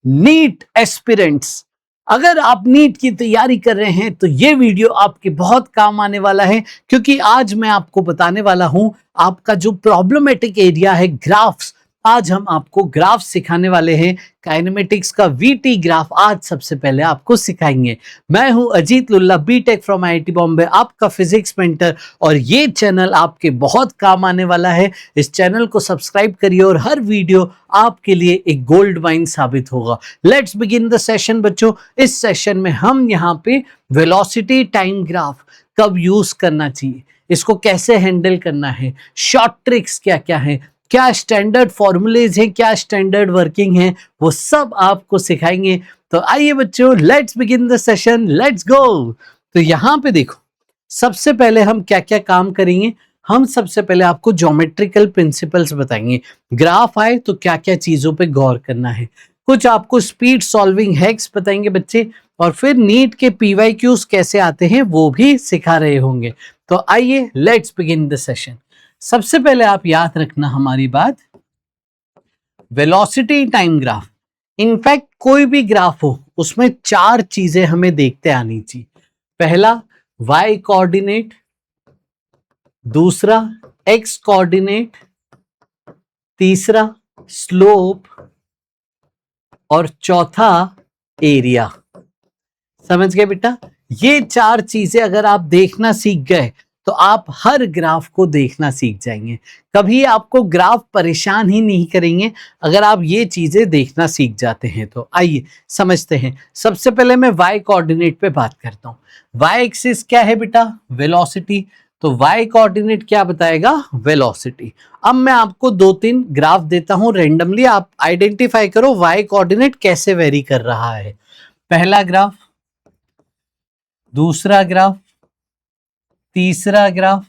NEET aspirants, अगर आप NEET की तैयारी कर रहे हैं तो ये वीडियो आपके बहुत काम आने वाला है, क्योंकि आज मैं आपको बताने वाला हूं आपका जो प्रॉब्लमेटिक एरिया है ग्राफ्स। आज हम आपको ग्राफ सिखाने वाले हैं, काइनेमेटिक्स का वीटी ग्राफ आज सबसे पहले आपको सिखाएंगे। मैं हूं Ajit Lulla, BTech from IIT Bombay, आपका फिजिक्स मेंटर, और ये चैनल आपके बहुत काम आने वाला है। इस चैनल को सब्सक्राइब करिए और हर वीडियो आपके लिए एक गोल्ड माइन साबित होगा। लेट्स बिगिन द सेशन बच्चों। इस सेशन में हम यहाँ पे वेलोसिटी टाइम ग्राफ कब यूज करना चाहिए, इसको कैसे हैंडल करना है, शॉर्ट ट्रिक्स क्या क्या है, क्या स्टैंडर्ड फॉर्मूलेज हैं, क्या स्टैंडर्ड वर्किंग है, वो सब आपको सिखाएंगे। तो आइए बच्चों, let's begin the session, let's go. तो यहाँ पे देखो, सबसे पहले हम क्या क्या काम करेंगे। हम सबसे पहले आपको ज्योमेट्रिकल प्रिंसिपल्स बताएंगे। ग्राफ आए तो क्या क्या चीजों पे गौर करना है, कुछ आपको स्पीड सॉल्विंग हैक्स बताएंगे बच्चे, और फिर नीट के पीवाईक्यूज कैसे आते हैं वो भी सिखा रहे होंगे। तो आइए लेट्स बिगिन द सेशन। सबसे पहले आप याद रखना हमारी बात, वेलोसिटी टाइम ग्राफ, इनफैक्ट कोई भी ग्राफ हो उसमें चार चीजें हमें देखते आनी चाहिए। पहला y कोऑर्डिनेट, दूसरा x कोऑर्डिनेट, तीसरा स्लोप, और चौथा एरिया। समझ गए बेटा? ये चार चीजें अगर आप देखना सीख गए तो आप हर ग्राफ को देखना सीख जाएंगे। कभी आपको ग्राफ परेशान ही नहीं करेंगे अगर आप ये चीजें देखना सीख जाते हैं। तो आइए समझते हैं। सबसे पहले मैं y कोऑर्डिनेट पे बात करता हूँ। y एक्सिस क्या है बेटा? वेलोसिटी। तो y कोऑर्डिनेट क्या बताएगा? वेलोसिटी। अब मैं आपको दो तीन ग्राफ देता हूं रेंडमली, आप आइडेंटिफाई करो y कोऑर्डिनेट कैसे वेरी कर रहा है। पहला ग्राफ, दूसरा ग्राफ, तीसरा ग्राफ,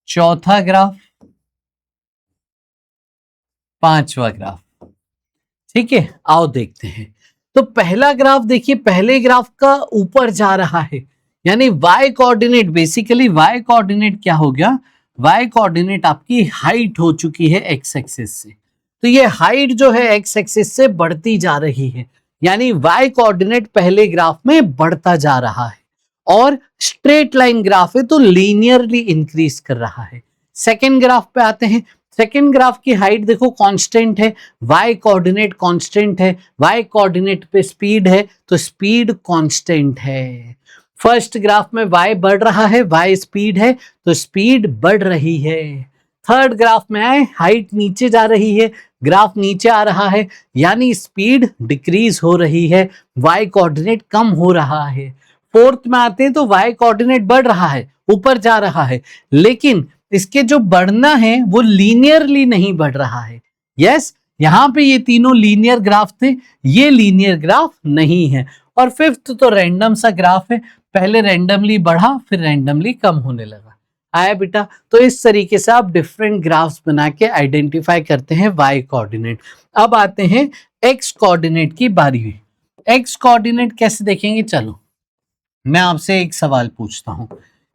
चौथा ग्राफ, पांचवा ग्राफ। ठीक है, आओ देखते हैं। तो पहला ग्राफ देखिए, पहले ग्राफ का ऊपर जा रहा है, यानी y coordinate, basically y coordinate क्या हो गया? y कोऑर्डिनेट आपकी हाइट हो चुकी है x एक्सिस से। तो ये हाइट जो है x एक्सिस से बढ़ती जा रही है, यानी y कोऑर्डिनेट पहले ग्राफ में बढ़ता जा रहा है, और स्ट्रेट लाइन ग्राफ है तो लीनियरली इंक्रीज कर रहा है। सेकेंड ग्राफ पे आते हैं। सेकेंड ग्राफ की हाइट देखो कांस्टेंट है, y कोऑर्डिनेट कांस्टेंट है, y कोऑर्डिनेट पे स्पीड है तो स्पीड कांस्टेंट है। फर्स्ट ग्राफ में y बढ़ रहा है, y स्पीड है तो स्पीड बढ़ रही है। थर्ड ग्राफ में आए, हाइट नीचे जा रही है, ग्राफ नीचे आ रहा है, यानी स्पीड डिक्रीज हो रही है, y कोऑर्डिनेट कम हो रहा है। फोर्थ में आते हैं तो y कोऑर्डिनेट बढ़ रहा है, ऊपर जा रहा है, लेकिन इसके जो बढ़ना है वो लीनियरली नहीं बढ़ रहा है। यस, यहाँ पे ये तीनों लीनियर ग्राफ थे, ये लीनियर ग्राफ नहीं है। और फिफ्थ तो रैंडम सा ग्राफ है, पहले रैंडमली बढ़ा फिर रैंडमली कम होने लगा। आया बेटा? तो इस तरीके से आप डिफरेंट ग्राफ्स बना के आइडेंटिफाई करते हैं y कोऑर्डिनेट। अब आते हैं x कोऑर्डिनेट की बारी हुई। x कोऑर्डिनेट कैसे देखेंगे? चलो मैं आपसे एक सवाल पूछता हूं,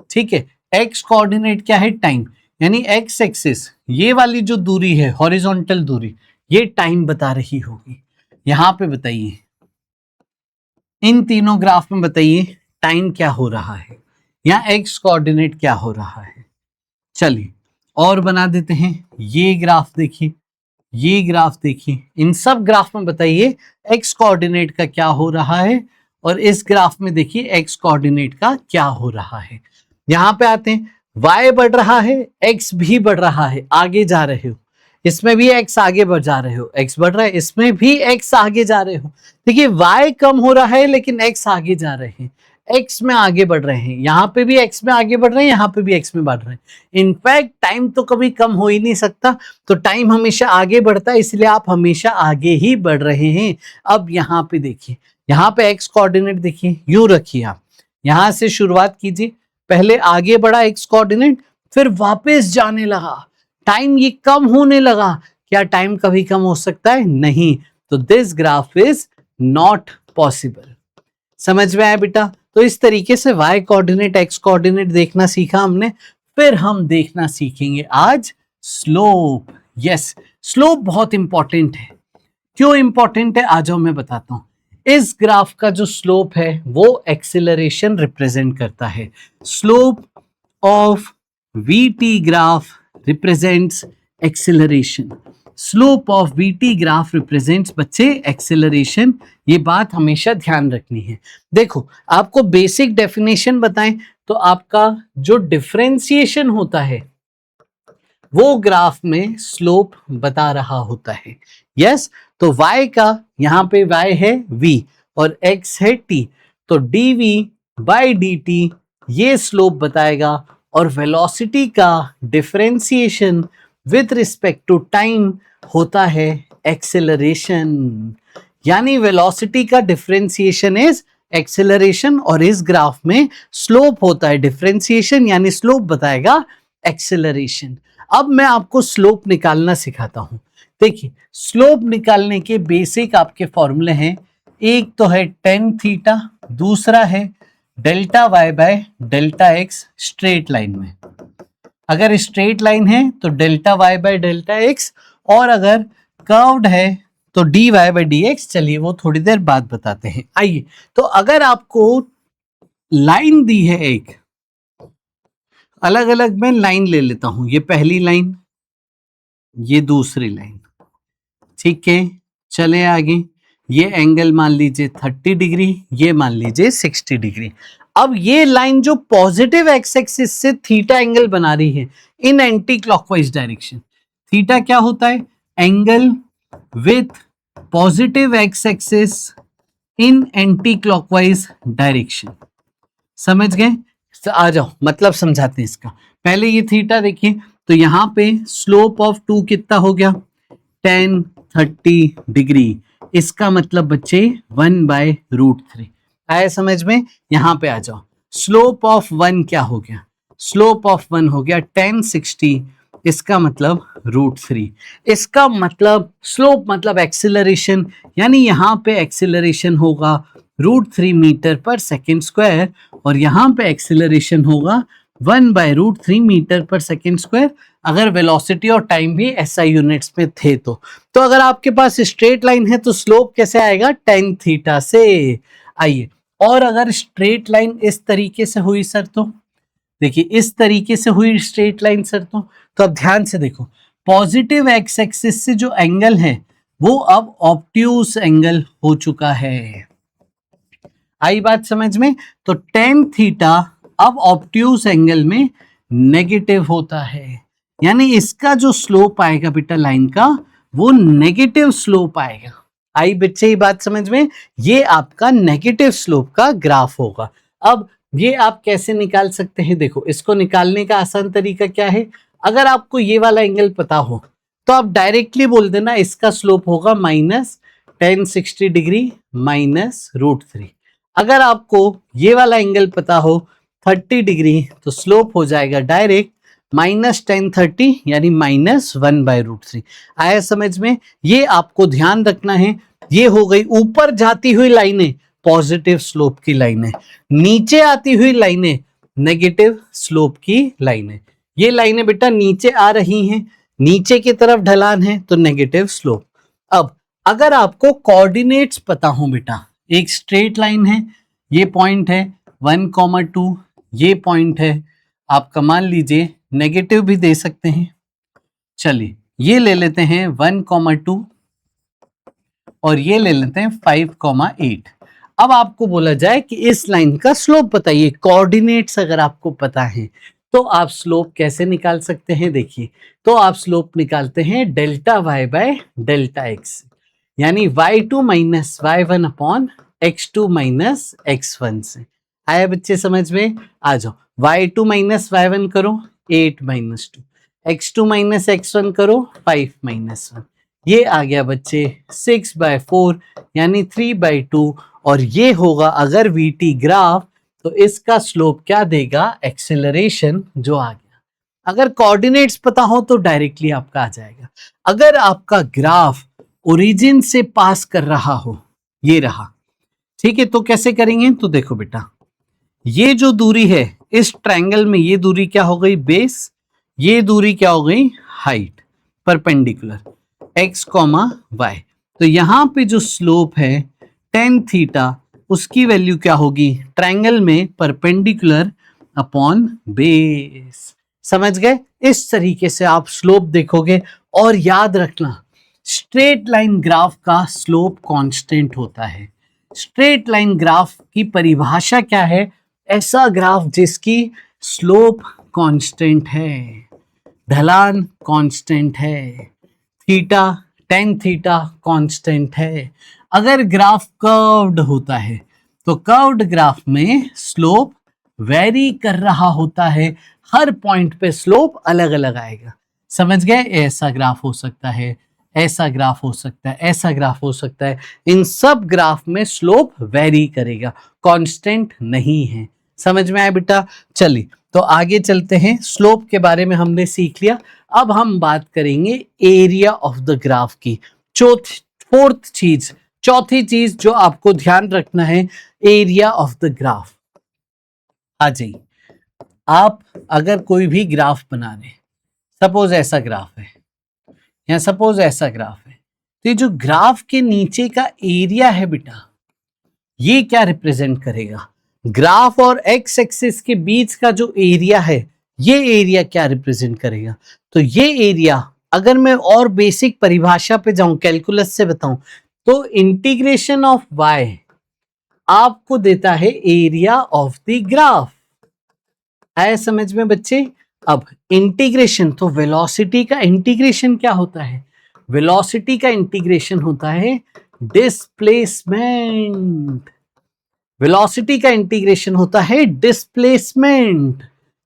ठीक है। x कोऑर्डिनेट क्या है? टाइम, यानी x एक्सिस, ये वाली जो दूरी है हॉरिजॉन्टल दूरी, ये टाइम बता रही होगी। यहां पे बताइए, इन तीनों ग्राफ में बताइए टाइम क्या हो रहा है, या x कोऑर्डिनेट क्या हो रहा है। चलिए और बना देते हैं। ये ग्राफ देखिए, ये ग्राफ देखिए, इन सब ग्राफ में बताइए x कोऑर्डिनेट का क्या हो रहा है, और इस ग्राफ में देखिए x कोऑर्डिनेट का क्या हो रहा है। यहां पे आते हैं, y बढ़ रहा है, x भी बढ़ रहा है, आगे जा रहे हो, इसमें भी x आगे बढ़ जा रहे हो, x बढ़ रहा है, इसमें भी x आगे जा रहे हो। देखिए y कम हो रहा है लेकिन x आगे जा रहे हैं, x में आगे बढ़ रहे हैं, यहाँ पे भी x में आगे बढ़ रहे हैं, यहाँ पे भी x में बढ़ रहे हैं। इनफैक्ट टाइम तो कभी कम हो ही नहीं सकता, तो टाइम हमेशा आगे बढ़ता है, इसलिए आप हमेशा आगे ही बढ़ रहे हैं। अब यहाँ पे देखिए, यहाँ पे x कोऑर्डिनेट देखिए, यूं रखिए आप, यहां से शुरुआत कीजिए, पहले आगे बढ़ा x कोऑर्डिनेट, फिर वापस जाने लगा, टाइम ये कम होने लगा। क्या टाइम कभी कम हो सकता है? नहीं। तो this graph is not possible. समझ में आया बेटा? तो इस तरीके से y कोऑर्डिनेट, x कोऑर्डिनेट देखना सीखा हमने। फिर हम देखना सीखेंगे आज स्लोप। यस, स्लोप बहुत इंपॉर्टेंट है, क्यों इंपॉर्टेंट है आ जाओ मैं बताता हूं। इस ग्राफ का जो स्लोप है वो एक्सेलरेशन रिप्रेजेंट करता है। Slope of VT graph represents acceleration. Slope of VT graph represents बच्चे एक्सेलरेशन। ये बात हमेशा ध्यान रखनी है। देखो आपको बेसिक डेफिनेशन बताएं तो आपका जो डिफरेंशिएशन होता है वो ग्राफ में स्लोप बता रहा होता है। यस, तो y का यहां पे y है v और x है t, तो dv बाई dt ये स्लोप बताएगा। और वेलोसिटी का differentiation with respect to time होता है एक्सेलरेशन। यानी वेलोसिटी का डिफरेंशिएशन इज एक्सेलरेशन और इस ग्राफ में स्लोप होता है डिफरेंशिएशन, यानी स्लोप बताएगा एक्सेलरेशन। अब मैं आपको स्लोप निकालना सिखाता हूं। देखिए स्लोप निकालने के बेसिक आपके फॉर्मूले हैं। एक तो है टेन थीटा, दूसरा है delta y by delta x straight line में। अगर स्ट्रेट लाइन है तो delta y by delta x, और अगर कर्व्ड है तो d y by d x. चलिए वो थोड़ी देर बाद बताते हैं। आइए, तो अगर आपको लाइन दी है एक, अलग अलग मैं लाइन ले लेता हूं, ये पहली लाइन, ये दूसरी लाइन, ठीक है। चले आगे, ये एंगल मान लीजिए 30 डिग्री, ये मान लीजिए 60 डिग्री। अब ये लाइन जो पॉजिटिव एक्स एक्सिस से थीटा एंगल बना रही है इन एंटी क्लॉकवाइज डायरेक्शन। थीटा क्या होता है? Angle with positive x axis in anti clockwise direction. समझ गए? आ जाओ मतलब समझाते हैं इसका। पहले ये थीटा देखिए, तो यहां पे स्लोप ऑफ 2 कितना हो गया? 10 30 डिग्री। इसका मतलब बच्चे 1/√3 आया समझ में? यहां पे आ जाओ, स्लोप ऑफ 1 क्या हो गया? स्लोप ऑफ 1 हो गया 10 60, इसका मतलब √3। इसका मतलब स्लोप मतलब एक्सेलरेशन, यानी यहां पे एक्सेलरेशन होगा √3 मीटर पर सेकेंड स्क्वायर, और यहां पे एक्सेलरेशन होगा 1/√3 मीटर पर सेकेंड स्क्वायर, अगर वेलोसिटी और टाइम भी SI यूनिट्स में थे तो। अगर आपके पास स्ट्रेट लाइन है तो स्लोप कैसे आएगा? tan थीटा से। आइए, और अगर स्ट्रेट लाइन इस तरीके से हुई सर, तो देखिए इस तरीके से हुई स्ट्रेट लाइन सर, तो अब ध्यान से देखो, पॉजिटिव एक्स एक्सिस से जो एंगल है वो अब ऑब्ट्यूस एंगल हो चुका है। आई बात समझ में? तो tan थीटा अब ऑब्ट्यूस एंगल में नेगेटिव होता है, यानी इसका जो स्लोप आएगा बेटा लाइन का, वो नेगेटिव स्लोप आएगा। आई बच्चे ये बात समझ में? ये आपका नेगेटिव स्लोप का ग्राफ होगा। अब ये आप कैसे निकाल सकते हैं? देखो इसको निकालने का आसान तरीका क्या है? अगर आपको ये वाला एंगल पता हो तो आप डायरेक्टली बोल देना इसका स्लोप होगा -10 60 डिग्री -√3। अगर आपको ये वाला एंगल पता हो 30 डिग्री, तो स्लोप हो जाएगा डायरेक्ट -10 30 यानी -1/√3। आया समझ में? ये आपको ध्यान रखना है। ये हो गई ऊपर जाती हुई लाइनें पॉजिटिव स्लोप की लाइनें, नीचे आती हुई लाइनें नेगेटिव स्लोप की लाइनें। ये लाइनें बेटा नीचे आ रही हैं, नीचे की तरफ ढलान है तो नेगेटिव स्लोप। अब अगर आपको कोऑर्डिनेट्स पता हो बेटा, एक स्ट्रेट लाइन है, ये पॉइंट है 1,2, ये पॉइंट है आपका मान लीजिए, नेगेटिव भी दे सकते हैं। चलिए ये ले लेते हैं 1,2 और ये ले लेते हैं 5,8। अब आपको बोला जाए कि इस लाइन का स्लोप बताइए। कोऑर्डिनेट्स अगर आपको पता है तो आप स्लोप कैसे निकाल सकते हैं? देखिए, तो आप स्लोप निकालते हैं delta y by delta x, यानी y2 minus y1 upon x2 minus x1 से। आया बच्चे समझ में? आ जाओ, y2 माइनस y1 करो 8 माइनस 2, x2 माइनस x1 करो 5 माइनस 1, ये आ गया बच्चे 6/4 यानी 3/2। और ये होगा अगर VT ग्राफ, तो इसका स्लोप क्या देगा? एक्सेलरेशन जो आ गया। अगर कोऑर्डिनेट्स पता हो तो डायरेक्टली आपका आ जाएगा। अगर आपका ग्राफ ओरिजिन से पास कर रहा हो, ये रहा, ठीक है, तो कैसे करेंगे? तो देखो बेटा, ये जो दूरी है इस ट्रायंगल में, ये दूरी क्या हो गई? बेस। ये दूरी क्या हो गई? Height, perpendicular x, y। तो यहां पे जो स्लोप है tan थीटा, उसकी वैल्यू क्या होगी, ट्रायंगल में परपेंडिकुलर अपॉन बेस। समझ गए? इस तरीके से आप स्लोप देखोगे। और याद रखना, स्ट्रेट लाइन ग्राफ का स्लोप कांस्टेंट होता है। स्ट्रेट लाइन ग्राफ की परिभाषा क्या है, ऐसा ग्राफ जिसकी स्लोप कांस्टेंट है, ढलान कांस्टेंट है, थीटा tan थीटा कांस्टेंट है। अगर ग्राफ कर्व्ड होता है तो कर्व्ड ग्राफ में स्लोप वेरी कर रहा होता है, हर पॉइंट पे स्लोप अलग अलग आएगा। समझ गए? ऐसा ग्राफ हो सकता है, ऐसा ग्राफ हो सकता है, ऐसा ग्राफ हो सकता है। इन सब ग्राफ में स्लोप वेरी करेगा, कांस्टेंट नहीं है। समझ में आया बेटा? चलिए तो आगे चलते हैं। स्लोप के बारे में हमने सीख लिया। अब हम बात करेंगे एरिया ऑफ द ग्राफ की। चौथी चीज जो आपको ध्यान रखना है, एरिया ऑफ द ग्राफ। आ जाइए, आप अगर कोई भी ग्राफ बना रहे, सपोज ऐसा ग्राफ है या सपोज ऐसा ग्राफ है, तो ये जो ग्राफ के नीचे का एरिया है बेटा, ये क्या रिप्रेजेंट करेगा? ग्राफ और एक्स एक्सिस के बीच का जो एरिया है, ये एरिया क्या रिप्रेजेंट करेगा? तो ये एरिया, अगर मैं और बेसिक परिभाषा पे जाऊं, कैलकुलस से बताऊं, तो इंटीग्रेशन ऑफ वाई आपको देता है एरिया ऑफ द ग्राफ। आया समझ में बच्चे? अब इंटीग्रेशन, तो वेलोसिटी का इंटीग्रेशन क्या होता है? वेलोसिटी का इंटीग्रेशन होता है डिस्प्लेसमेंट। वेलोसिटी का इंटीग्रेशन होता है डिस्प्लेसमेंट।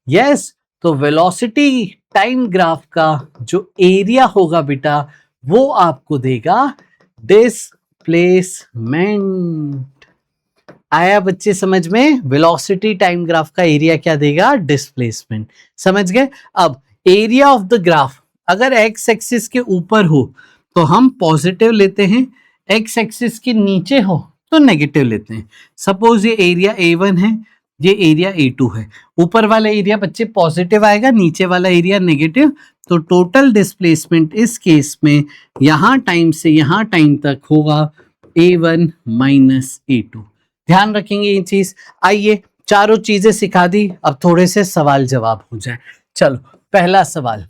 यस, तो वेलोसिटी टाइम ग्राफ का जो एरिया होगा बेटा, वो आपको देगा डिस्प्लेसमेंट। आया बच्चे समझ में? वेलोसिटी टाइम ग्राफ का एरिया क्या देगा? डिस्प्लेसमेंट। समझ गए? अब एरिया ऑफ द ग्राफ अगर एक्स एक्सिस के ऊपर हो तो हम पॉजिटिव लेते हैं, एक्स एक्सिस के नीचे हो तो नेगेटिव लेते हैं। सपोज ये एरिया A1 है, ये एरिया A2 है। ऊपर वाला एरिया बच्चे पॉजिटिव आएगा, नीचे वाला एरिया नेगेटिव। तो टोटल डिस्प्लेसमेंट इस केस में यहां टाइम से यहां टाइम तक होगा A1 माइनस A2। ध्यान रखेंगे ये चीज। आइए, चारों चीजें सिखा दी, अब थोड़े से सवाल जवाब हो जाए। चलो, पहला सवाल,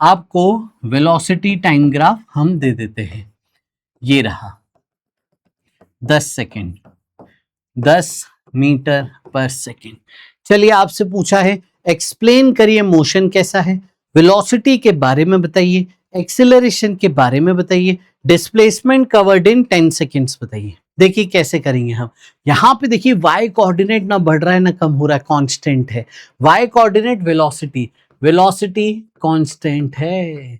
आपको वेलोसिटी टाइम ग्राफ हम दे देते हैं। ये रहा 10 सेकेंड, 10 मीटर पर सेकेंड। चलिए, आपसे पूछा है एक्सप्लेन करिए मोशन कैसा है, वेलोसिटी के बारे में बताइए, एक्सेलरेशन के बारे में बताइए, डिस्प्लेसमेंट कवर्ड इन 10 सेकेंड्स बताइए। देखिए कैसे करेंगे हम। यहां पे देखिए वाई कोऑर्डिनेट ना बढ़ रहा है ना कम हो रहा है, कांस्टेंट है। Y coordinate velocity, velocity constant है।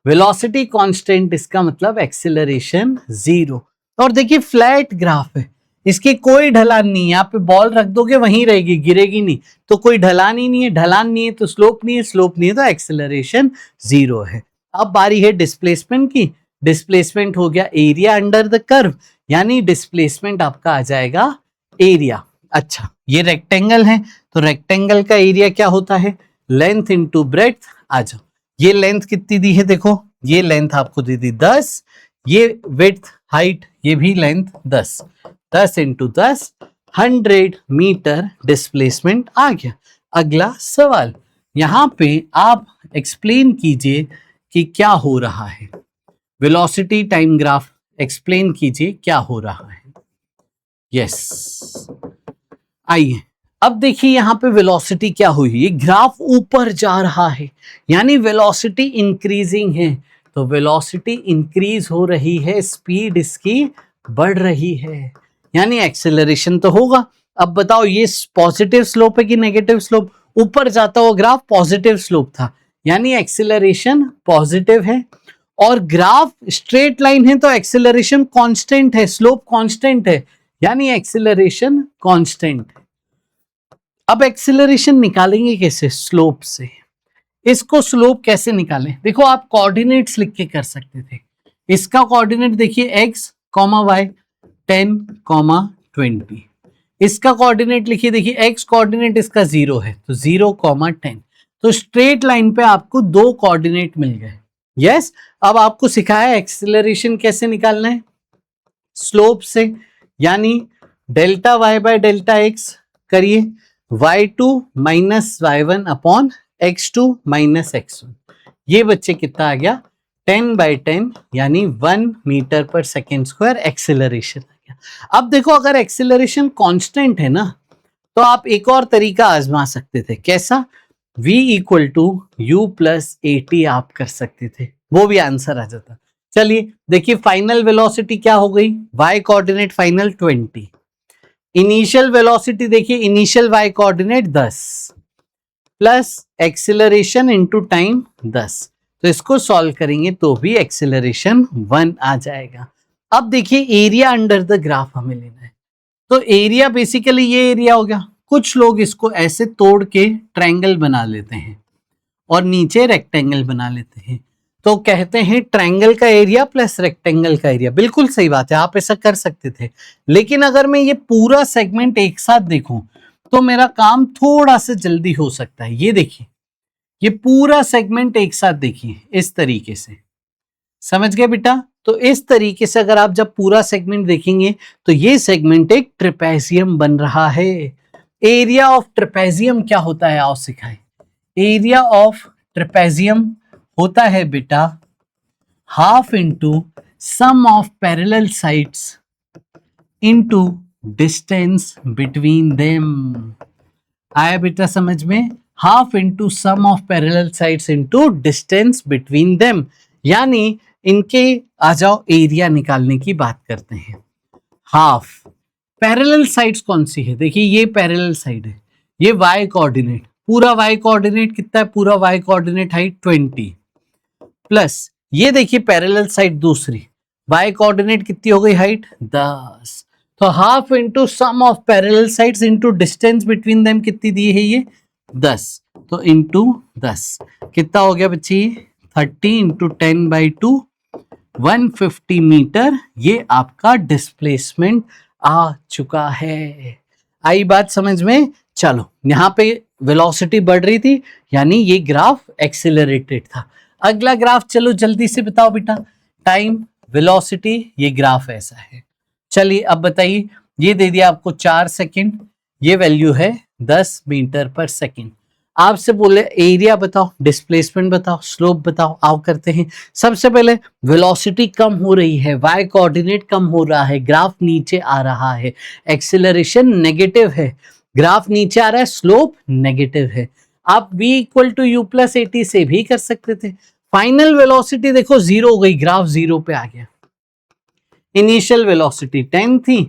वेलोसिटी कांस्टेंट इसका मतलब एक्सेलरेशन 0। और देखिए फ्लैट ग्राफ है, इसकी कोई ढलान नहीं है। यहाँ पे बॉल रख दोगे वहीं रहेगी, गिरेगी नहीं। तो कोई ढलान ही नहीं है, ढलान नहीं है तो स्लोप नहीं है, स्लोप नहीं है तो एक्सेलरेशन 0 है। अब बारी है डिस्प्लेसमेंट की। डिस्प्लेसमेंट हो गया एरिया अंडर द कर्व, यानी डिस्प्लेसमेंट आपका आ जाएगा एरिया। अच्छा, ये रेक्टेंगल है तो रेक्टेंगल का एरिया क्या होता है? Length into breadth. आ जाओ, ये लेंथ कितनी दी है? देखो ये लेंथ आपको दी थी 10, ये विड्थ हाइट ये भी लेंथ 10, 10 इंटू 10 100 मीटर डिस्प्लेसमेंट आ गया। अगला सवाल, यहां पे आप एक्सप्लेन कीजिए कि क्या हो रहा है। वेलोसिटी टाइम ग्राफ एक्सप्लेन कीजिए क्या हो रहा है। यस, आइए अब देखिए यहां पे वेलोसिटी क्या हुई, ये ग्राफ ऊपर जा रहा है यानी वेलोसिटी इंक्रीजिंग है। तो वेलोसिटी इंक्रीज हो रही है, स्पीड इसकी बढ़ रही है, यानी एक्सेलरेशन तो होगा। अब बताओ ये पॉजिटिव स्लोप है कि नेगेटिव स्लोप? ऊपर जाता हुआ ग्राफ पॉजिटिव स्लोप था, यानी एक्सेलरेशन पॉजिटिव है। और ग्राफ स्ट्रेट लाइन है तो एक्सेलरेशन कांस्टेंट है, स्लोप कांस्टेंट है, यानी एक्सेलरेशन कांस्टेंट है। अब एक्सेलरेशन निकालेंगे कैसे? स्लोप से। इसको स्लोप कैसे निकालें? देखो आप कोऑर्डिनेट्स लिख के कर सकते थे। इसका कोऑर्डिनेट देखिए x, y 10, 20। इसका कोऑर्डिनेट लिखिए, देखिए x कोऑर्डिनेट इसका 0 है तो 0, 10। तो स्ट्रेट लाइन पे आपको दो कोऑर्डिनेट मिल गए। यस, अब आपको सिखाया एक्सेलरेशन कैसे निकालना है, स्लोप से, यानी delta y by delta x करिए, y2 minus y1 upon x2 minus x1। ये बच्चे कितना आ गया, 10/10 यानी 1 metre per second square acceleration आ गया। अब देखो अगर एक्सेलरेशन कांस्टेंट है ना, तो आप एक और तरीका आजमा सकते थे, कैसा, v equal to u plus a t आप कर सकते थे, वो भी आंसर आ जाता। चलिए देखिए फाइनल वेलोसिटी क्या हो गई, y coordinate final 20, initial velocity देखिए, initial y coordinate 10 plus acceleration into time 10, तो इसको सॉल्व करेंगे तो भी एक्सेलरेशन 1 आ जाएगा। अब देखिए एरिया अंडर द ग्राफ हमें लेना है, तो एरिया बेसिकली ये एरिया हो गया। कुछ लोग इसको ऐसे तोड़ के ट्रायंगल बना लेते हैं और नीचे रेक्टेंगल बना लेते हैं, तो कहते हैं ट्रायंगल का एरिया प्लस रेक्टेंगल का एरिया। बिल्कुल सही बात है, आप ऐसा कर सकते थे, लेकिन अगर मैं ये पूरा सेगमेंट एक साथ देखूं तो मेरा काम थोड़ा सा जल्दी हो सकता है। ये देखिए, ये पूरा सेगमेंट एक साथ देखिए इस तरीके से, समझ गए बेटा? तो इस तरीके से अगर आप जब पूरा सेगमेंट देखेंगे तो ये सेगमेंट एक ट्रेपेजियम बन रहा है। एरिया ऑफ ट्रेपेजियम क्या होता है आओ सिखाएं। एरिया ऑफ ट्रेपेजियम होता है बेटा half into sum of parallel sides into distance between them. आया बेटा समझ में? Half into sum of parallel sides into distance between them, यानी इनके आ जाओ एरिया निकालने की बात करते हैं। हाफ पैरेलल साइड्स कौन सी है, देखिए ये पैरेलल साइड है, ये y कोऑर्डिनेट, पूरा y कोऑर्डिनेट कितना है, पूरा y कोऑर्डिनेट हाइट 20 प्लस ये देखिए पैरेलल साइड दूसरी, y कोऑर्डिनेट कितनी हो गई हाइट 10, तो half into sum of parallel sides into distance between them कितनी दी है ये 10, तो इंटू 10 कितना हो गया बच्ची 30 इंटू 10/2 150 मीटर, ये आपका डिस्प्लेसमेंट आ चुका है। आई बात समझ में? चलो यहाँ पे वेलोसिटी बढ़ रही थी यानी ये ग्राफ एक्सेलरेटेड था। अगला ग्राफ चलो जल्दी से बताओ बेटा, टाइम वेलोसिटी, ये ग्राफ ऐसा है। चलिए अब बताइए, ये दे दिया आपको 4 सेकंड, ये वैल्यू है 10 मीटर पर सेकंड। आपसे बोले एरिया बताओ, डिस्प्लेसमेंट बताओ, स्लोप बताओ, आओ करते हैं। सबसे पहले वेलोसिटी कम हो रही है, y कोऑर्डिनेट कम हो रहा है, ग्राफ नीचे आ रहा है, एक्सेलरेशन नेगेटिव है, ग्राफ नीचे आ रहा है, स्लोप नेगेटिव है। आप v equal to u plus a t से भी कर सकते थे। फाइनल वेलोसिटी देखो 0 हो गई, ग्राफ 0 पे आ गया। इनिशियल वेलोसिटी 10 थी,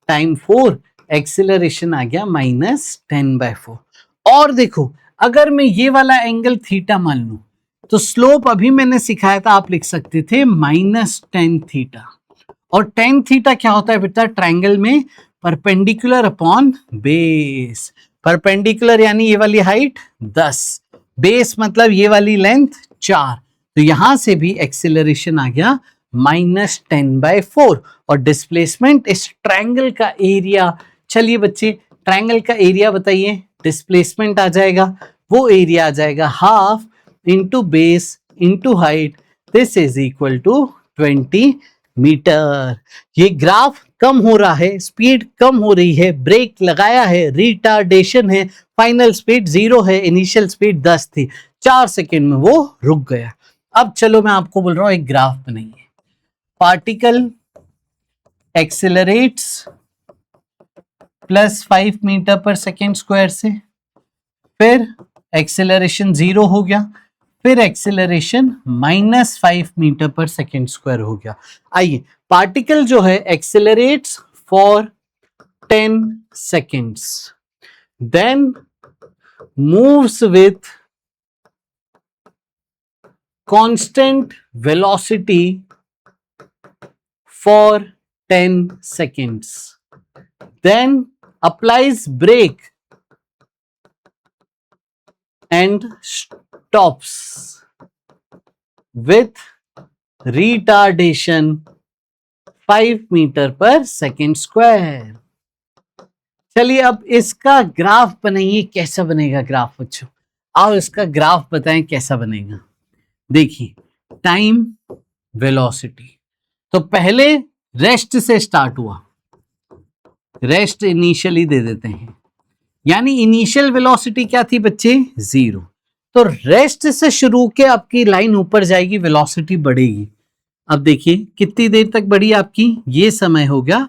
टाइम 4, एक्सेलरेशन आ गया -10/4। और देखो अगर मैं ये वाला एंगल थीटा मान लूं तो स्लोप अभी मैंने सिखाया था, आप लिख सकते थे -10 थीटा। और 10 थीटा क्या होता है बेटा, ट्रायंगल में परपेंडिकुलर अपॉन बेस। परपेंडिकुलर यानी ये वाली हाइट 10, बेस मतलब ये वाली लेंथ 4, तो यहां से भी एक्सेलरेशन आ गया -10/4 और डिस्प्लेसमेंट इस ट्रायंगल का एरिया। चलिए बच्चे ट्रायंगल का एरिया बताइए, डिस्प्लेसमेंट आ जाएगा, वो एरिया आ जाएगा half into base into height, this is equal to 20 metre. ये ग्राफ कम हो रहा है, स्पीड कम हो रही है, ब्रेक लगाया है, रिटार्डेशन है, फाइनल स्पीड 0 है, इनिशियल स्पीड 10 थी, 4 सेकेंड में वो रुक गया। अब चलो मैं आपको बोल रहा हूं एक ग्राफ बनाइए, particle accelerates +5 metre per second square से, फिर एक्सेलरेशन 0 हो गया, फिर acceleration -5 metre per second square हो गया। आइए पार्टिकल जो है accelerates for 10 seconds, then moves with constant velocity for 10 seconds, then applies brake and stops with retardation 5 metre per second square. चलिए अब इसका ग्राफ बनाइए, कैसा बनेगा ग्राफ बच्चों? आओ इसका ग्राफ बताएं कैसा बनेगा। देखिए टाइम वेलोसिटी। तो पहले रेस्ट से स्टार्ट हुआ, रेस्ट इनिशियली दे देते हैं, यानी इनिशियल वेलोसिटी क्या थी बच्चे? 0। तो रेस्ट से शुरू के आपकी लाइन ऊपर जाएगी, वेलोसिटी बढ़ेगी। अब देखिए कितनी देर तक बढ़ी आपकी, ये समय हो गया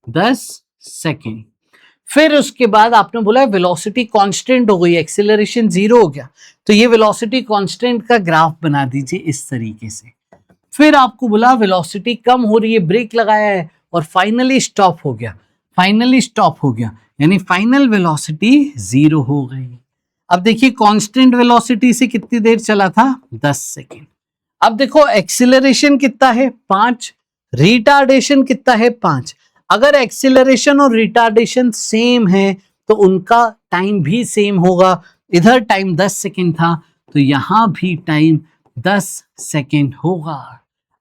10 सेकेंड। फिर उसके बाद आपने बोला वेलोसिटी कांस्टेंट हो गई, एक्सीलरेशन 0 हो गया, तो ये वेलोसिटी कांस्टेंट का ग्राफ बना दीजिए इस तरीके से। फिर आपको बोला वेलोसिटी कम हो रही है, ब्रेक लगाया है और फाइनली स्टॉप हो गया, फाइनली स्टॉप हो गया, यानी फाइनल वेलोसिटी 0 हो गई। अब देखिए कांस्टेंट वेलोसिटी से कितनी देर चला था? 10 सेकेंड। अब देखो एक्सीलरेशन कितना है? 5। रिटार्डेशन कितना है? 5। अगर एक्सीलरेशन और रिटार्डेशन सेम है तो उनका टाइम भी सेम होगा। इधर टाइम 10 सेकेंड था तो यहां भी टाइम 10 सेकेंड होगा।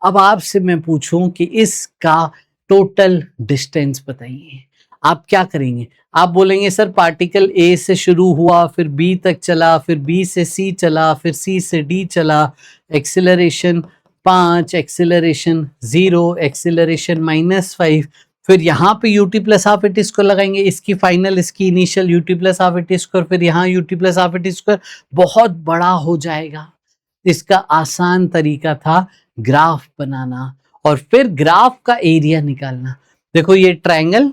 अब आपसे मैं पूछूं कि इसका टोटल डिस्टेंस बताइए, आप क्या करेंगे? आप बोलेंगे सर पार्टिकल ए से शुरू हुआ, फिर बी तक चला, फिर बी से सी चला, फिर सी से डी चला, एक्सीलरेशन 5, एक्सीलरेशन 0, एक्सीलरेशन -5, फिर यहाँ पे UT plus half eighty square लगाएंगे, इसकी फाइनल, इसकी initial UT plus half eighty square, फिर यहाँ UT plus half eighty square, बहुत बड़ा हो जाएगा। इसका आसान तरीका था ग्राफ बनाना और फिर ग्राफ का एरिया निकालना। देखो ये ट्रायंगल,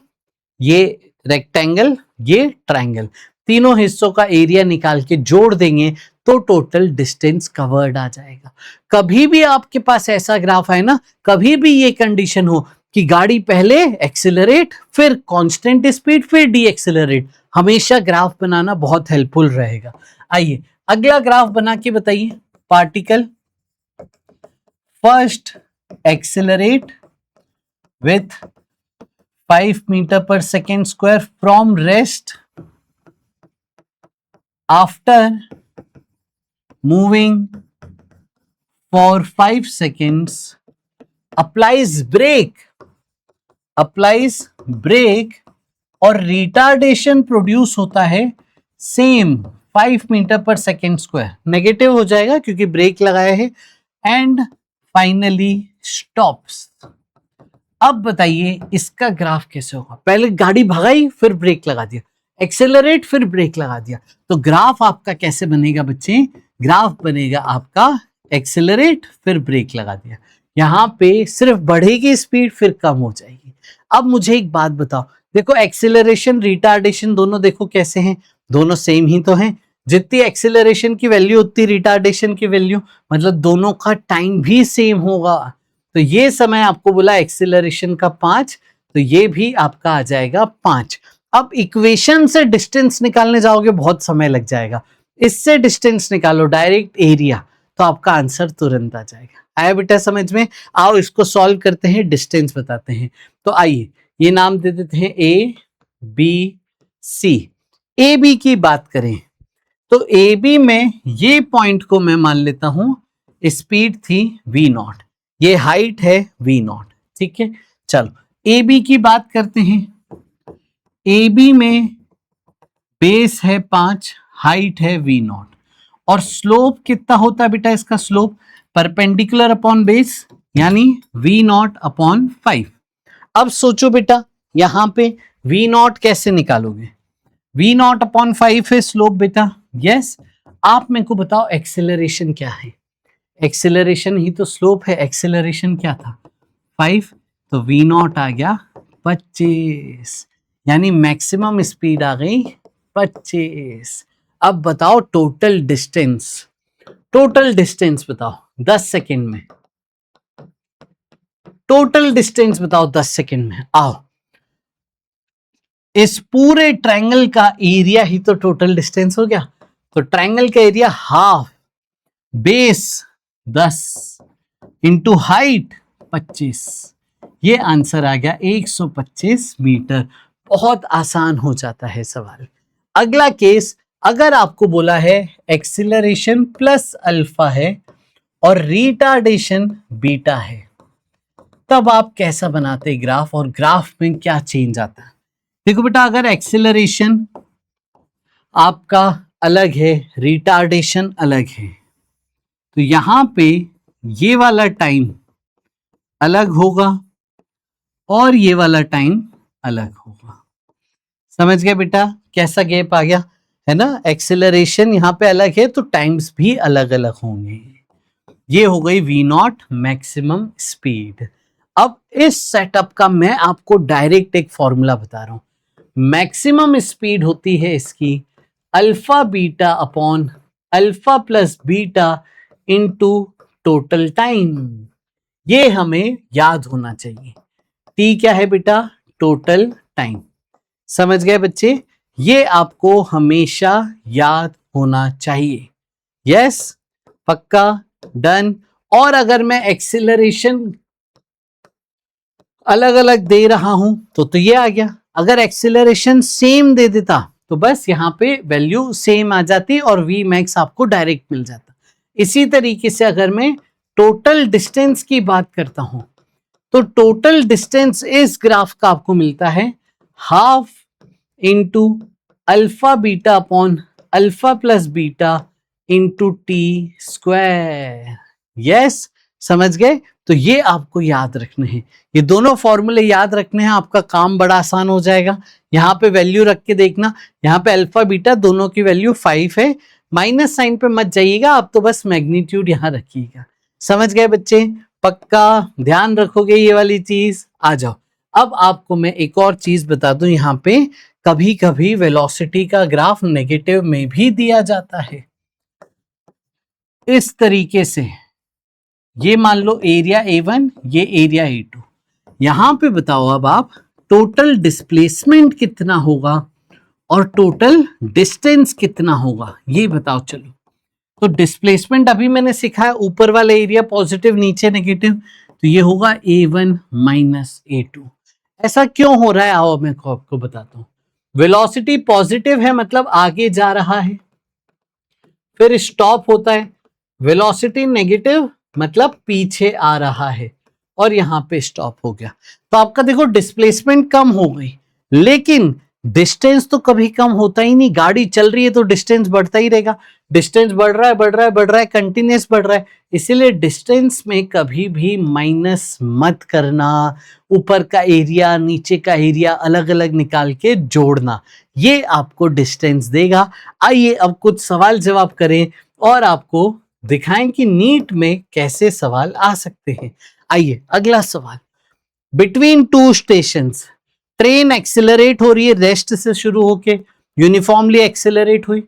ये रेक्टेंगल, ये ट्रायंगल, तीनों हिस्सों का एरिया निकाल के जोड़ देंगे तो टोटल डिस्टेंस कवर्ड आ जाएगा। कभी भी आपके पास ऐसा ग्राफ है ना, कभी भी ये कंडीशन हो कि गाड़ी पहले एक्सीलरेट, फिर कांस्टेंट स्पीड, फिर डी एक्सीलरेट, हमेशा ग्राफ बनाना बहुत हेल्पफुल रहेगा। आइए अगला ग्राफ बना के बताइए। Particle first accelerate with 5 meter per second square from rest after moving for 5 seconds, applies brake और रिटार्डेशन प्रोड्यूस होता है same 5 metre per second square, negative हो जाएगा क्योंकि ब्रेक लगाया है, एंड फाइनली स्टॉप्स। अब बताइए इसका ग्राफ कैसे होगा? पहले गाड़ी भगाई, फिर ब्रेक लगा दिया, एक्सेलरेट, फिर ब्रेक लगा दिया, तो ग्राफ आपका कैसे बनेगा बच्चे? ग्राफ बनेगा आपका एक्सेलरेट फिर ब्रेक लगा दिया, यहां पे सिर्फ बढ़ेगी स्पीड फिर कम हो जाएगी। अब मुझे एक बात बताओ, देखो एक्सेलरेशन रिटार्डेशन दोनों देखो कैसे हैं, दोनों सेम ही तो हैं। जितनी एक्सेलरेशन की वैल्यू उतनी रिटार्डेशन की वैल्यू, मतलब दोनों का टाइम भी सेम होगा। तो ये समय आपको बोला एक्सेलरेशन का 5, तो ये भी आपका आ जाएगा 5। अब इक्वेशन से डिस्टेंस निकालने जाओगे बहुत समय लग जाएगा, इससे डिस्टेंस निकालो डायरेक्ट एरिया, तो आपका आंसर तुरंत आ जाएगा। आया बेटा समझ में? आओ इसको सॉल्व करते हैं, डिस्टेंस बताते हैं। तो आइए ये नाम दे देते हैं A B C. A B की बात करें तो ए बी में ये पॉइंट को मैं मान लेता हूं स्पीड थी v0, ये हाइट है v0, ठीक है। चलो ए बी की बात करते हैं। ए बी में बेस है 5, हाइट है v0 और स्लोप कितना होता है बेटा? इसका स्लोप परपेंडिकुलर अपॉन बेस यानी v0 अपॉन 5। अब सोचो बेटा यहां पे v0 कैसे निकालोगे? v0 अपॉन 5 है स्लोप बेटा, यस। आप मेरे को बताओ एक्सेलरेशन क्या है? एक्सेलरेशन ही तो स्लोप है, एक्सेलरेशन क्या था? 5, तो v0 आ गया 25, यानी मैक्सिमम स्पीड आ गई 25। अब बताओ टोटल डिस्टेंस, टोटल डिस्टेंस बताओ 10 सेकेंड में, टोटल डिस्टेंस बताओ 10 सेकेंड में। आओ इस पूरे ट्रायंगल का एरिया ही तो टोटल डिस्टेंस हो गया, तो ट्रायंगल का area half base 10 into height 25, ये आंसर आ गया 125 मीटर। बहुत आसान हो जाता है सवाल। अगला केस, अगर आपको बोला है एक्सीलरेशन प्लस अल्फा है और रिटार्डेशन बीटा है, तब आप कैसा बनाते ग्राफ और ग्राफ में क्या चेंज आता है? देखो बेटा अगर एक्सीलरेशन आपका अलग है, रिटार्डेशन अलग है, तो यहां पे ये वाला टाइम अलग होगा और ये वाला टाइम अलग होगा। समझ गए बेटा कैसा गैप आ गया, है ना? एक्सेलरेशन यहाँ पे अलग है तो टाइम्स भी अलग अलग होंगे। ये हो गई वी नॉट मैक्सिमम स्पीड। अब इस सेटअप का मैं आपको डायरेक्ट एक फॉर्मूला बता रहा हूं। मैक्सिमम स्पीड होती है इसकी alpha beta upon alpha plus beta into total time. ये हमें याद होना चाहिए। टी क्या है बेटा? Total time. समझ गए बच्चे? ये आपको हमेशा याद होना चाहिए। यस, पक्का, डन। और अगर मैं एक्सीलरेशन अलग अलग दे रहा हूं तो ये आ गया। अगर एक्सीलरेशन सेम दे देता तो बस यहां पे वैल्यू सेम आ जाती और वी मैक्स आपको डायरेक्ट मिल जाता। इसी तरीके से अगर मैं टोटल डिस्टेंस की बात करता हूं तो टोटल डिस्टेंस इस ग्राफ का आपको मिलता है half into alpha beta upon alpha plus beta into T square. Yes, समझ गए? तो ये आपको याद रखने हैं, ये दोनों फॉर्मूले याद रखने हैं, आपका काम बड़ा आसान हो जाएगा। यहाँ पे वैल्यू रख के देखना, यहाँ पे अल्फा बीटा दोनों की वैल्यू 5 है, माइनस साइन पे मत जाइएगा आप, तो बस मैग्नीट्यूड यहाँ रखिएगा। समझ गए बच्चे? पक्का ध्यान रखोगे ये वाली चीज? आ जाओ, अब आपको मैं एक और चीज बता दूं। यहाँ पे कभी कभी वेलोसिटी का ग्राफ नेगेटिव में भी दिया जाता है इस तरीके से। ये मान लो एरिया A1, ये एरिया A2। यहां पे बताओ अब आप टोटल डिस्प्लेसमेंट कितना होगा और टोटल डिस्टेंस कितना होगा, ये बताओ। चलो, तो डिस्प्लेसमेंट अभी मैंने सिखाया, ऊपर वाला एरिया पॉजिटिव नीचे नेगेटिव, तो ये होगा A1 माइनस A2। ऐसा क्यों हो रहा है आओ मैं आपको बताता हूं। वेलोसिटी पॉजिटिव है मतलब आगे जा रहा है, फिर स्टॉप होता है। वेलोसिटी नेगेटिव मतलब पीछे आ रहा है और यहां पे स्टॉप हो गया। तो आपका देखो डिस्प्लेसमेंट कम हो गई, लेकिन डिस्टेंस तो कभी कम होता ही नहीं। गाड़ी चल रही है तो डिस्टेंस बढ़ता ही रहेगा। डिस्टेंस बढ़ रहा है, बढ़ रहा है, बढ़ रहा है, कंटिन्यूस बढ़ रहा है। इसीलिए डिस्टेंस में कभी भी माइनस मत करना। ऊपर का एरिया नीचे का एरिया अलग अलग निकाल के जोड़ना, ये आपको डिस्टेंस देगा। आइए अब कुछ सवाल जवाब करें और आपको दिखाएं कि नीट में कैसे सवाल आ सकते हैं। आइए अगला सवाल। Between two stations train accelerate हो रही है, रेस्ट से शुरू होके यूनिफॉर्मली एक्सेलरेट हुई,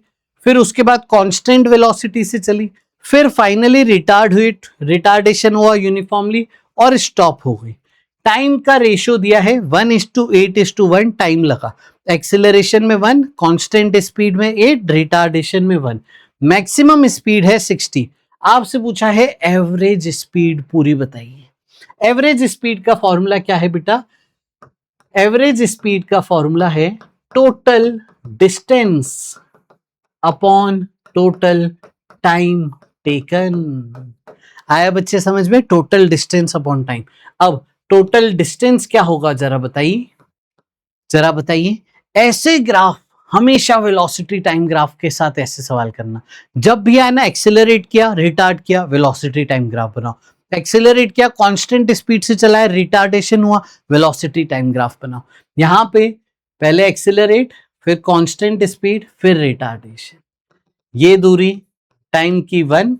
फिर उसके बाद कांस्टेंट वेलोसिटी से चली, फिर फाइनली रिटार्ड हुई, रिटार्डेशन हुआ यूनिफॉर्मली और स्टॉप हो गई। टाइम का रेशियो दिया है 1:8:1 टाइम लगा। एक्सेलरेशन में 1, कांस्टेंट स्पीड में 8, रिटार्डेशन में 1, मैक्सिमम स्पीड है 60। आपसे पूछा है एवरेज स्पीड पूरी बताइए। एवरेज स्पीड का फॉर्मूला क्या है बेटा? एवरेज स्पीड का फॉर्मूला है total distance upon total time taken. आया बच्चे समझ में? Total distance upon time. अब टोटल डिस्टेंस क्या होगा जरा बताइए, जरा बताइए। ऐसे ग्राफ हमेशा वेलोसिटी टाइम ग्राफ के साथ ऐसे सवाल करना। जब भी आए ना, एक्सेलरेट किया, रिटार्ड किया, वेलोसिटी टाइम ग्राफ बनाओ। एक्सेलरेट किया, कांस्टेंट स्पीड से चला है, रिटार्डेशन हुआ, वेलोसिटी टाइम ग्राफ बनाओ। यहां पे पहले एक्सेलरेट, फिर कांस्टेंट स्पीड, फिर रिटार्डेशन। ये दूरी टाइम की 1,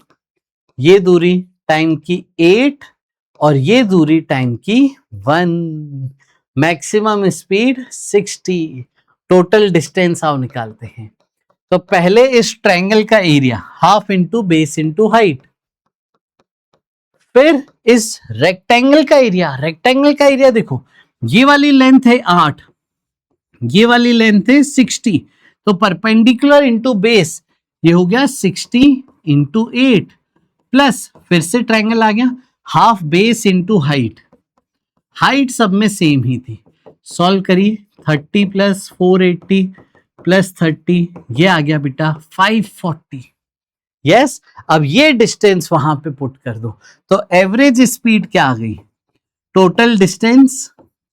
ये दूरी टाइम की 8 और ये दूरी टाइम की 1। Maximum speed 60। टोटल डिस्टेंस आओ निकालते हैं। तो पहले इस ट्रायंगल का area half into base into height, फिर इस रेक्टेंगल का एरिया, रेक्टेंगल का एरिया देखो, ये वाली लेंथ है 8, ये वाली लेंथ है 60, तो परपेंडिकुलर इंटू बेस, ये हो गया 60 इंटू 8 प्लस फिर से ट्रायंगल आ गया half base into height. Height सब में सेम ही थी, सॉल्व करिए। 30 प्लस 480 प्लस 30, ये आ गया बेटा 540। यस, अब ये डिस्टेंस वहां पे पुट कर दो, तो एवरेज स्पीड क्या आ गई? Total distance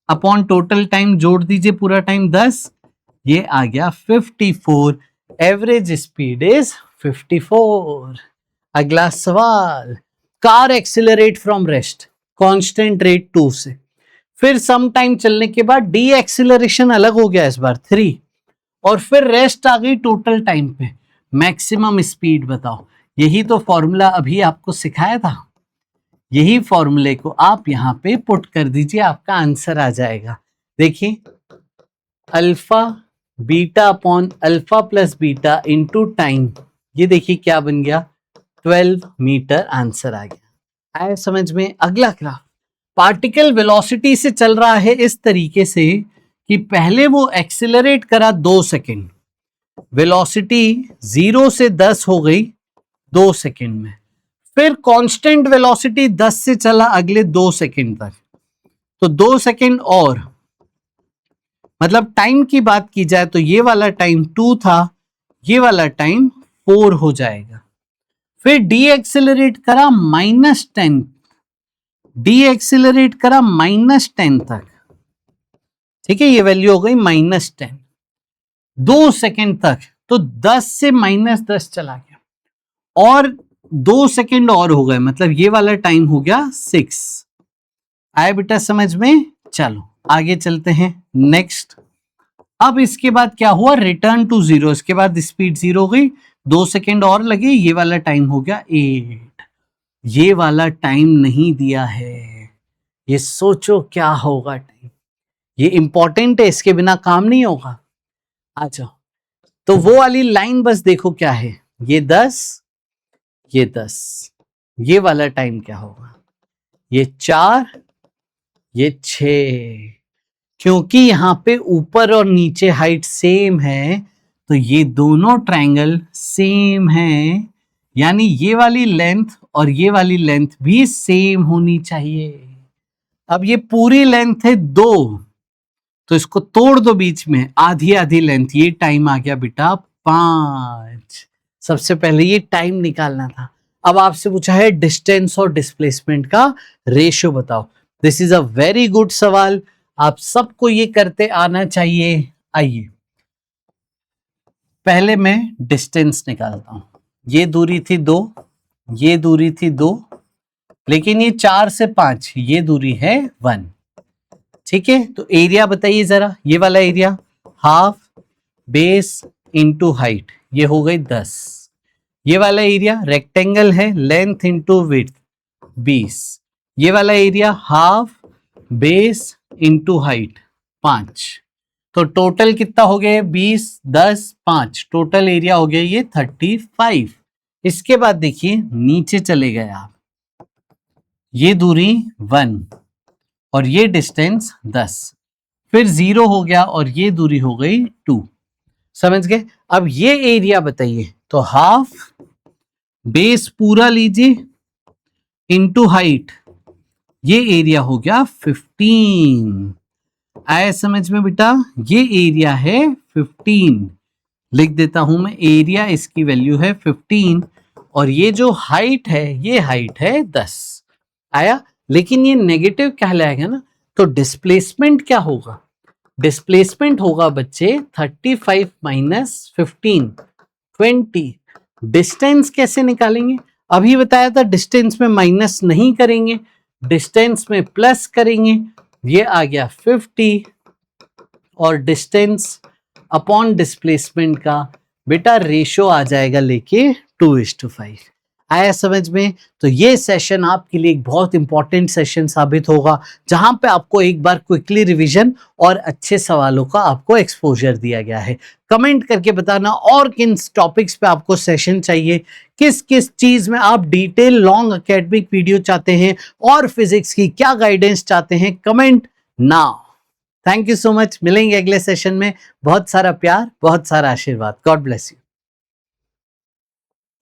upon total time जोड़ दीजिए, पूरा टाइम 10, ये आ गया 54। Average speed is 54। अगला सवाल, car accelerate from rest, constant rate 2 से। फिर सम टाइम चलने के बाद डी एक्सिलरेशन अलग हो गया इस बार 3, और फिर रेस्ट आ गई टोटल टाइम पे। मैक्सिमम स्पीड बताओ। यही तो फॉर्मूला अभी आपको सिखाया था, यही फॉर्मूले को आप यहाँ पे पुट कर दीजिए, आपका आंसर आ जाएगा। देखिए alpha beta upon alpha plus beta into time, ये देखिए क्या बन गया 12 मीटर, आंसर आ गया। आया समझ में? अगला ग्राफ पार्टिकल वेलोसिटी से चल रहा है इस तरीके से कि पहले वो एक्सेलरेट करा 2 सेकेंड, वेलोसिटी 0 से 10 हो गई 2 सेकेंड में, फिर कांस्टेंट वेलोसिटी 10 से चला अगले 2 सेकेंड तक, तो 2 सेकेंड और, मतलब टाइम की बात की जाए तो ये वाला टाइम 2 था, ये वाला टाइम 4 हो जाएगा। फिर डी एक्सेलरेट करा -10, डी एक्सेलरेट करा -10 तक, ठीक है, ये वैल्यू हो गई -10 2 सेकेंड तक, तो 10 से -10 चला गया और 2 सेकेंड और हो गए, मतलब ये वाला टाइम हो गया 6। आया बेटा समझ में? चलो आगे चलते हैं नेक्स्ट। अब इसके बाद क्या हुआ, रिटर्न टू 0, इसके बाद स्पीड 0 हो गई, 2 सेकेंड और लगे, ये वाला टाइम हो गया 8। ये वाला टाइम नहीं दिया है, ये सोचो क्या होगा टाइम, ये इंपॉर्टेंट है, इसके बिना काम नहीं होगा। अच्छा तो वो वाली लाइन बस देखो क्या है, ये 10, ये 10, ये वाला टाइम क्या होगा, ये 4, ये 6, क्योंकि यहां पे ऊपर और नीचे हाइट सेम है तो ये दोनों ट्रायंगल सेम है, यानी ये वाली लेंथ और ये वाली लेंथ भी सेम होनी चाहिए। अब ये पूरी लेंथ है 2, तो इसको तोड़ दो बीच में, आधी आधी लेंथ, ये टाइम आ गया बेटा 5। सबसे पहले ये टाइम निकालना था। अब आपसे पूछा है डिस्टेंस और डिस्प्लेसमेंट का रेशियो बताओ। This is a very good सवाल, आप सबको ये करते आना चाहिए। आइए पहले मैं डिस्टेंस निकालता हूं। ये दूरी थी 2, ये दूरी थी 2, लेकिन ये 4 से 5, ये दूरी है 1, ठीक है। तो एरिया बताइए जरा, ये वाला area half base into height, ये हो गई 10। ये वाला एरिया रेक्टेंगल है, लेंथ इंटू विड्थ 20। ये वाला area half base into height 5, तो टोटल कितना हो गया 20 10 5, टोटल एरिया हो गया ये 35। इसके बाद देखिए नीचे चले गए आप, ये दूरी 1 और ये डिस्टेंस 10, फिर 0 हो गया और ये दूरी हो गई 2, समझ गए। अब ये एरिया बताइए, तो हाफ बेस पूरा लीजिए इंटू हाइट, ये एरिया हो गया 15। आया समझ में बेटा, ये एरिया है 15, लिख देता हूं मैं, एरिया इसकी वैल्यू है 15 और ये जो हाइट है ये हाइट है 10। आया, लेकिन ये नेगेटिव कहलाएगा ना, तो डिस्प्लेसमेंट क्या होगा, डिस्प्लेसमेंट होगा बच्चे 35 माइनस 15 20। डिस्टेंस कैसे निकालेंगे, अभी बताया था डिस्टेंस में माइनस नहीं करेंगे, डिस्टेंस में प्लस करेंगे, ये आ गया 50 और डिस्टेंस अपॉन डिस्प्लेसमेंट का बेटा रेशो आ जाएगा लेके 2:5। आया समझ में। तो ये सेशन आपके लिए एक बहुत इंपॉर्टेंट सेशन साबित होगा, जहां पे आपको एक बार क्विकली रिवीजन और अच्छे सवालों का आपको एक्सपोजर दिया गया है। कमेंट करके बताना और किन टॉपिक्स पे आपको सेशन चाहिए, किस किस चीज में आप डिटेल लॉन्ग एकेडमिक वीडियो चाहते हैं और फिजिक्स की क्या गाइडेंस चाहते हैं, comment now. Thank you so much, मिलेंगे अगले सेशन में। बहुत सारा प्यार, बहुत सारा आशीर्वाद। God bless you.